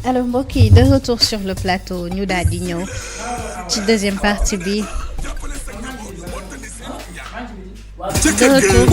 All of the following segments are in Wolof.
alors mbokk yi de retour sur le plateau ñu daal di ñëw ci deuxième partie bi. de retour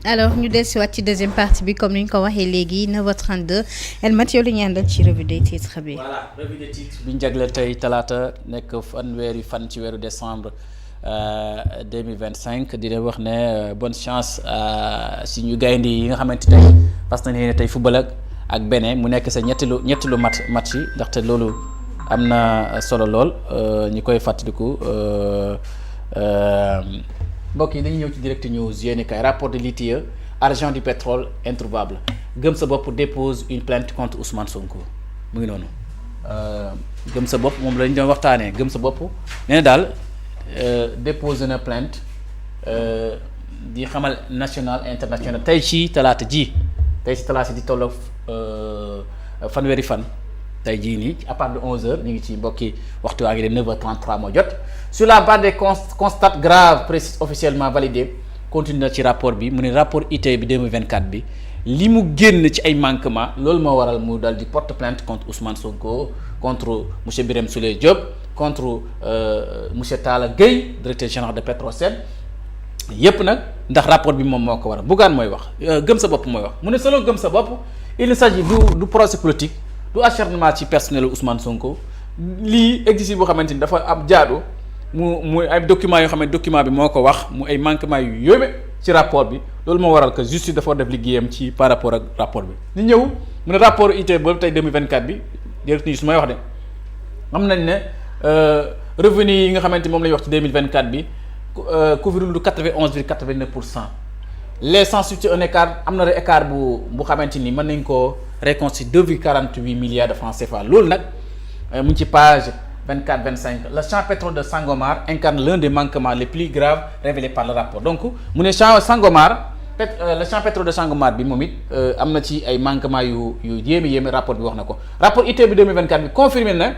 alors ñu dellusiwaat ci deuxième partie bi comme ni ñu ko waxee léegi 9h32 El Mathieu lu ñu àndal ci revue des titres bi. voilà revue des titres bi ñu jagleel tey talaata nekk fanweeri fan ci weeru décembre 2025 di leen wax ne bonne chance si ñu gaynde yi nga xamante tey parce que ne tey football ak Bénin mu nekk sa ñettilu match yi ndaxte loolu am na solo lool ñu koy fàttaliku mbokk yi dañuy ñëw ci direct news yéeni kay rapport de l'ITIE argent du pétrole introuvable gëm sa bopp dépose une plainte contre Ousmane Sonko mu ngi noonu gëm sa bopp moom lañu doon waxtaanee gëm sa bopp nee na daal déposé na plainte di xamal national international tey ci talaata ji di tolloog fanweeri fan tey jii nii à part de 11h ñu ngi ci mbokki waxtu waa ngi dem 9h33 moo jot sur la base des constats graves précis officiellement validés continue na ci rapport bi mu ne rapport ITIE bi 2024 bi li mu génn ci ay manquements loolu moo waral mu dal di porte plainte contre Ousmane Sonko contre monsieur Birame Souleye Diop contre monsieur Talla Gueye directeur général de Petrosen yépp nag ndax rapport bi moom moo ko waral Bougane mooy wax gëm sa bopp mooy wax mu ne selon gëm sa bopp il ne s'agit du procès politique du acharnement ci personnel Ousmane Sonko lii exercice boo xamante ni dafa am jaadu mu ay documents yoo xam ne document bi moo ko wax mu ay manquements yu yóbbe ci rapport bi loolu moo waral que justice dafa def liggéeyam ci par rapport ak rapport bi. ñu ñëw mu ne rapport ITIE boobu tey 2024 bi direct news su may wax de xam nañ ne revenu yi nga xamante moom la ñuy wax ci 2024 bi couvrir lu 91,89%. les sans suite un écart am na écart bu xamante ni mën nañ koo reconstituer 2,48 milliards de francs CFA loolu nag mu ngi ci page 24-25 le champ pétrole de Sangomar incarne l'un des manquements les plus graves révélés par le rapport donc mu ne champ Sangomar le champ pétrole de Sangomar bi moom it am na ci ay manquements yu yéeme rapport bi wax na ko rapport ITIE bi 2024 bi confirmé na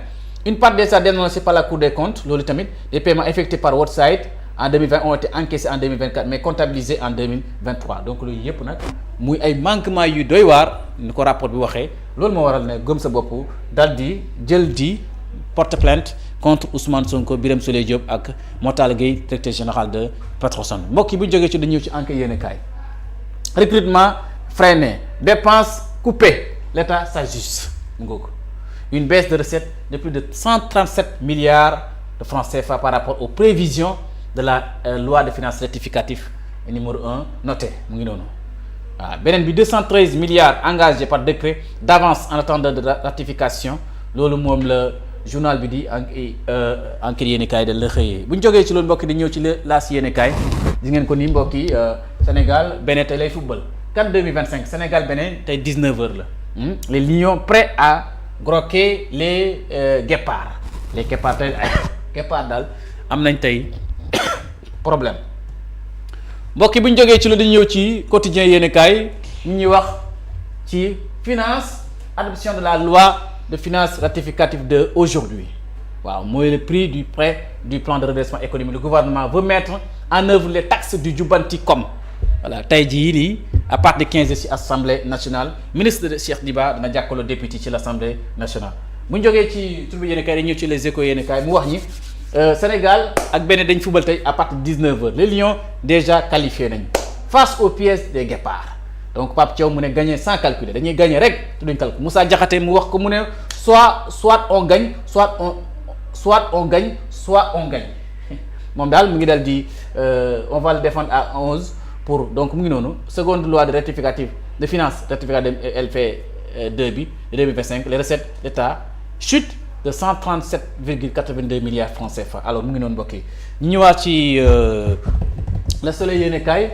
une part des sommes dénoncées par la Cour des comptes loolu tamit des paiements effectués par Woodside en 2020 ont été encaissés en 2024 mais comptabilisés en 2023 donc loolu yëpp nag muy ay manquements yu doy waar ni ko rapport bi waxee loolu moo waral ne gëm sa bopp dal di jël di porte plainte contre Ousmane Sonko Birame Souleye Diop ak Talla Gueye directeur général de Petrosen mbokk yi bu ñu jógee ci dañu ñëw ci enquête yéen kaay recrutement freiné dépenses coupées l'État s'ajuste ngoo une baisse de recettes de plus de 137 milliards de francs CFA par rapport aux prévisions de la loi de finances rectificative numéro 1 noté mu ngi noonu waaw beneen bi 213 milliards engagés par décret d'avance en attendant de ratification loolu moom la journal bi di enquête yéenekaay da la xëyee bu ñu jógee ci loolu mbokk di ñëw ci laas yéenekaay di ngeen ko nii mbokk yi Sénégal Bénin tey lay football CAN 2025 Sénégal Bénin tey 19h la les Lions prêts à groquer les guépards tey ay guépards daal am nañ tey problème mbokk yi bu ñu jógee ci lu dañu ñëw ci quotidien yéenekaay ñu ñuy wax ci finance adoption de la loi de finances rectificative de aujourd'hui waaw mooy le prix du prêt du plan de redressement économique le gouvernement veut mettre en œuvre les taxes du Jubanticom voilà tey jii nii à partir de 15 heures ci assemblée nationale ministre de Cheikh Diba dana jàkkaarloo député ci l'assemblée nationale bu ñu jógee ci tur bi yéenekaay dañu ñëw ci les échos yéenekaay mu wax ñi Sénégal ak Bénin dañ football tey à partir de 19h les Lions déjà qualifiés nañ face aux pièges des guépards donc Pape Thiaw mu ne gagner sans calculer dañuy gagner rek te duñ calculer Moussa Diakhaté mu wax ko mu ne soit on gagne soit on gagne moom daal mu ngi dal di on va le défendre à 11 pour donc mu ngi noonu seconde loi de rectificative de finances rectificative LP2 bi 2025 les recettes d'État chutent de 137,82 milliards francs CFA alors mu ngi noonu mbokk yi ñu ñëwaat ci Le Soleil yéenekaay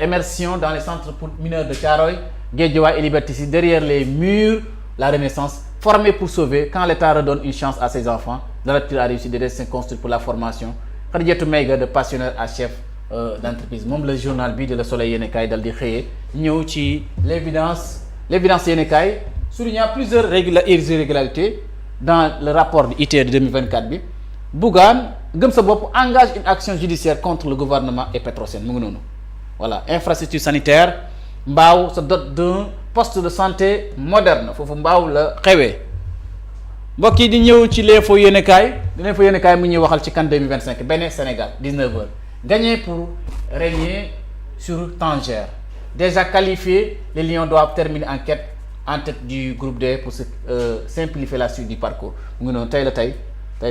immersion dans les centres pour mineurs de Thiaroye Guédiawaye et Liberté 6 derrière les murs la Renaissance formée pour sauver quand l'État redonne une chance à ses enfants la rupture a réussi des destins construits pour la formation Khadijatou Maïga de pensionnaire à chef d'entreprise moom le journal bi de Le Soleil yéenekaay dal di xëyee ñëw ci l'évidence yéenekaay soulignant plusieurs irrégularités dans le rapport de ITIE de 2024 bi Bougane gëm sa bopp engage une action judiciaire contre le gouvernement et Petrosen mu ngi noonu voilà infrastructure sanitaire Mbao se dote d'un poste de santé moderne foofu mbaaw la xewee mbokk yi di ñëw ci l'info yéenekaay mu ñuy waxal ci CAN 2025 Bénin Sénégal 19h gagné pour régner sur Tanger déjà qualifiés les Lions doivent terminer en tête du groupe D pour simplifier la suite du parcours mu ngi noonu tey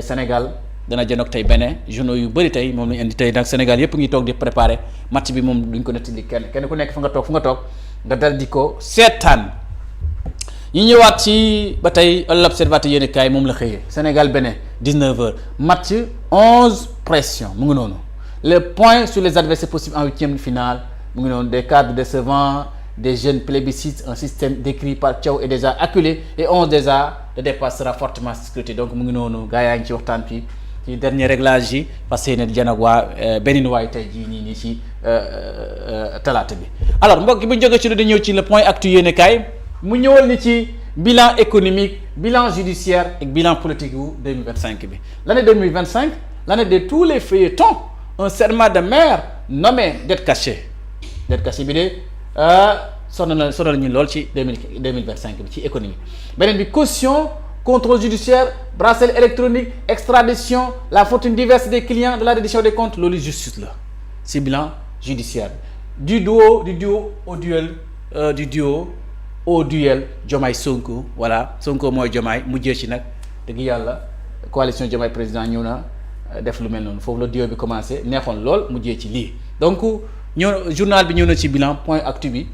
Sénégal dana jënoog tey Bénin journaux yu bëri tey moom lañu indi tey nag Sénégal yëpp ngi toog di préparer match bi moom duñ ko nettali kenn ku nekk fu nga toog nga dal di ko seetaan ñu ñëwaat ci ba tey l'Observateur yéenekaay moom la xëyee Sénégal Bénin 19h match 11 pression mu ngi noonu les points sur les adversaires possibles en huitième de finale mu ngi noonu des cadres décevants des jeunes plébiscites un système décrit par Thiaw est déjà acculé et 11 déjà le départ sera fortement scruté donc mu ngi noonu gars yaa ngi ci waxtaan fii ci dernier réglage yi parce que yéen a waa Bénin waay tey jii nii ci talaata bi alors mbokk bu ñu jógee ci lu di ñëw ci le point actu yéenekaay mu ñëwal ni ci bilan économique bilan judiciaire et bilan politique wu 2025 bi l'année 2025 l'année de tous les feuilletons un serment de maire nommé dette cachée bi de sonal ñu lool ci 2025 bi ci économie beneen bi caution contrôle judiciaire bracelet électronique extradition la fortune diverse des clients de la reddition des comptes loolu justice la ci bilan judiciaire du duo au duel Diomaye Sonko voilà Sonko mooy Diomaye mujjee ci nag dëgg yàlla coalition Diomaye président ñëw na def lu mel noonu foofu la duo bi commencé neexoon lool mujjee ci lii donc journal bi ñëw na ci bilan point actu bi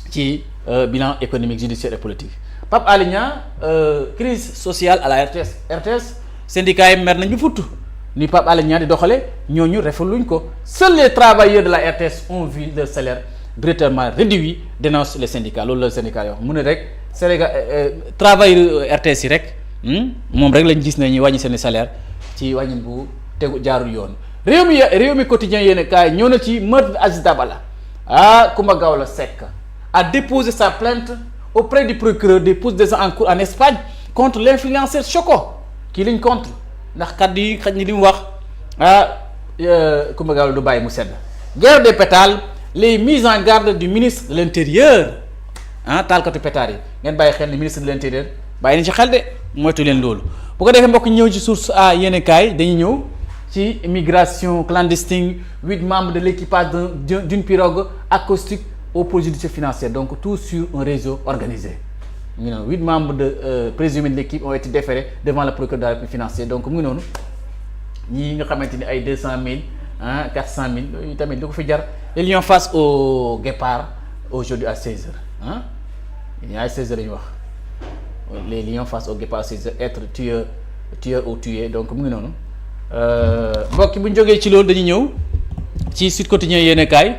ci bilan économique judiciaire et politique Pape Alé Niang crise sociale à la RTS syndicat yi mer nañ bi futt ni Pape Alé Niang di doxale ñooñu rafetluñ ko seuls les travailleurs de la RTS ont vu leur salaire brutalement réduit dénonce les syndicats loolu la syndicat yoo xam mu ne rek Sénégal travailleurs RTS yi rek moom rek lañ gis ne ñu wàññi seen salaire ci wàññin bu tegu jaarul yoon réew mi quotidien yéen kaay ñëw na ci meurtre Aziz Dabala Coumba Gawlo Seck a déposé sa plainte auprès du procureur dépose déjà en cours en Espagne contre l'influenceur Choco kii liñ contre ndax kaddu yi xaj ni li mu wax Coumba Gawlo du bàyyi mu sedd guerre des pétales les mises en garde du ministre de l'intérieur taalkatu pétard yi ngeen bàyyi xel ni ministre de l'intérieur bàyyi nañ ci xel de moytu leen loolu bu ko defee mbokk ñëw ci source a yéene kaay dañuy ñëw ci immigration clandestine 8 membres de l'équipage d'une pirogue acoustique au pôle judiciaire financier donc tout sur un réseau organisé mu ngi noonu 8 membres de présumés de l'équipe ont été déférés devant le procureur de la République financier donc mu ngi noonu ñii nga xamante ni ay 200 000 400 000 yooyu tamit lu ko fi jar les Lions face au Guépard aujourd'hui à 16h ay 16h la ñu wax les Lions face au Guépard à 16h être tueur ou tué donc mu ngi noonu mbokk bu ñu jógee ci loolu dañuy ñëw ci Sud Quotidien yéen kaay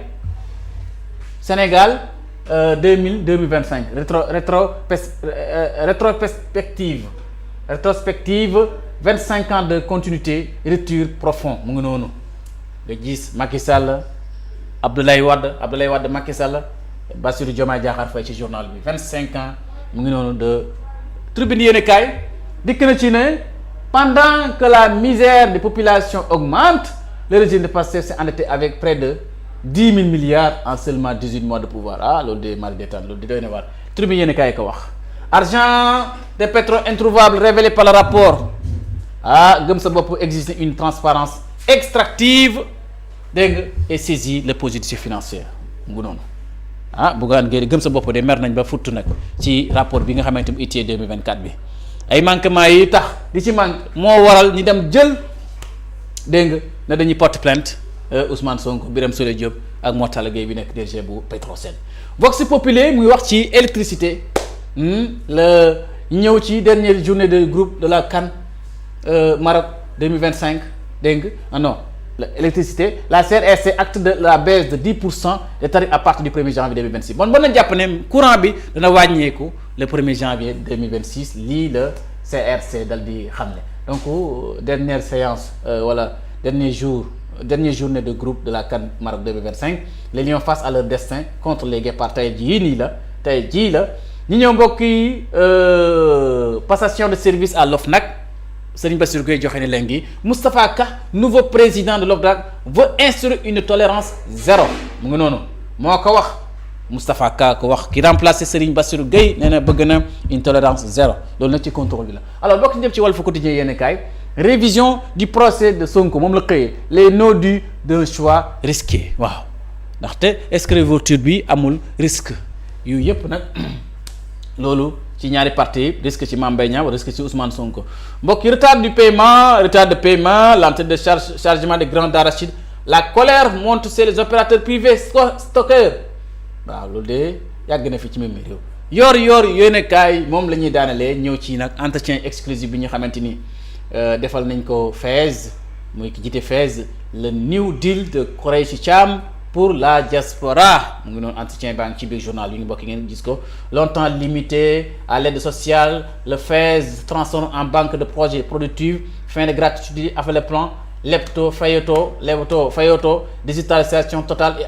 Sénégal 2025 rétrospective 25 ans de continuité rupture profond mu ngi noonu nga gis Macky Sall Abdoulaye Wade Macky Sall Bassirou Diomaye Diakhar Faye ci journal bi 25 ans mu ngi noonu de Tribune yéen kaay dikk na ci ne pendant que la misère des populations augmente le régime de Pastef s'est endetté avec près de 10 000 milliards en seulement 18 mois de pouvoir loolu de mari détente loolu di doy na waar Tribune yéen kaay ko wax argent de pétrole introuvable révélé par le rapport gëm sa bopp existe une transparence extractive dégg nga et saisit le positif financier ngu noonu Bougane Gueye gëm sa bopp de mer nañ ba futt nag ci rapport bi nga xamante ni ITIE 2024 bi ay manquements yi tax di ci manque moo waral ñu dem jël dégg nga ne dañuy porte plainte Ousmane Sonko Birame Souleye Diop ak Mortala Gueye bi nekk DG bu Petrosen Vox Populi muy wax ci électricité la ñëw ci dernière journée de groupe de la CAN Maroc 2025 dégg nga non l'électricité la CRRC acte de la baisse de 10% des tarifs à partir du 1er janvier 2026 bon na jàpp ne courant bi dana wàññeeku le 1er janvier 2026 lii la CRC dal di xamle donc dernière séance dernière journée de groupe de la CAN Maroc 2025 les Lions face à leur destin contre les Guépards tey jii la ñi ñëw mbokk yi passation de service à l'OFNAC Serigne Bassirou Gueye joxe ne léegi Moustapha Ka nouveau président de l'OFNAC veut instaurer une tolérance zéro mu ngi noonu moo ko wax Moustapha Ka ko wax ki remplacé Serigne Bassirou Gueye nee na bëgg na une tolérance zéro loolu nag ci contrôle bi la alors bokk ñëpp ci Walf Quotidien yéen kaay révision du procès de Sonko moom la xëyee les nodus d'un choix risqué waaw ndaxte escrivature bi amul risque yu yëpp nag loolu ci ñaari parti risque ci Mame Mbaye Niang risque ci Ousmane Sonko mbokk yi retard de paiement l'entrée de chargement des grains d'arachide la colère monte chez les opérateurs privés stockeurs waaw loolu de yàgg na fi ci même réew yor yéene kaay moom la ñuy daanalee ñëw ci nag entretien exclusif bi ñu xamante ni defal nañ ko Fès muy ki jiite Fès le new deal de Khoureychi Thiam pour la diaspora mu ngi noonu entretien baa ngi ci biir journal yu ngi bokk ngeen gis ko longtemps limité à l'aide sociale le Fès transforme en banque de projets productifs fin de gratuité avec le plan Lepto Fayoto digitalisation totale et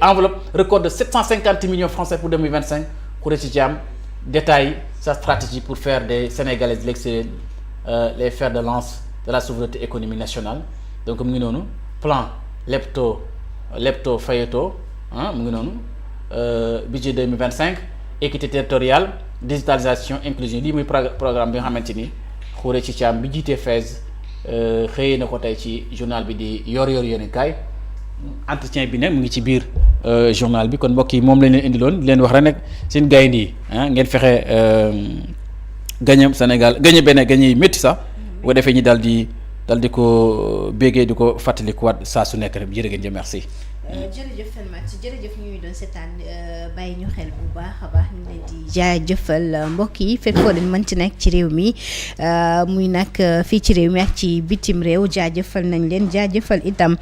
enveloppe record de 750 millions français pour 2025 Khoureychi Thiam détaille sa stratégie pour faire des Sénégalais de l'extérieur les fers de lance de la souveraineté économique nationale donc mu ngi noonu plan Lepto Fayoto mu ngi noonu budget 2025 équité territoriale digitalisation inclusion lii muy programme bi nga xamante ni Khoureychi Thiam bi jiitee Fès xëyee na ko tey ci journal bi di yor yéen kaay entretien bi nag mu ngi ci biir journal bi kon mbokk yi moom lañ leen indiloon leen wax rek nag seen gaynde yi ngeen fexe gañe Sénégal gañe yi métti sax boo defee ñi daal di ko béggee di ko fàttalikuwaat saa su nekk rek jërë ngeen jëf merci. jërëjëf Felmat jërëjëf ñu ngi doon seetaan bàyyi ñu xel bu baax a baax ñu leen di jaajëfal mbokk yi fépp foo leen mën ci nekk ci réew mi muy nag fii ci réew mi ak ci bitim réew jaajëfal nañ leen jaajëfal itam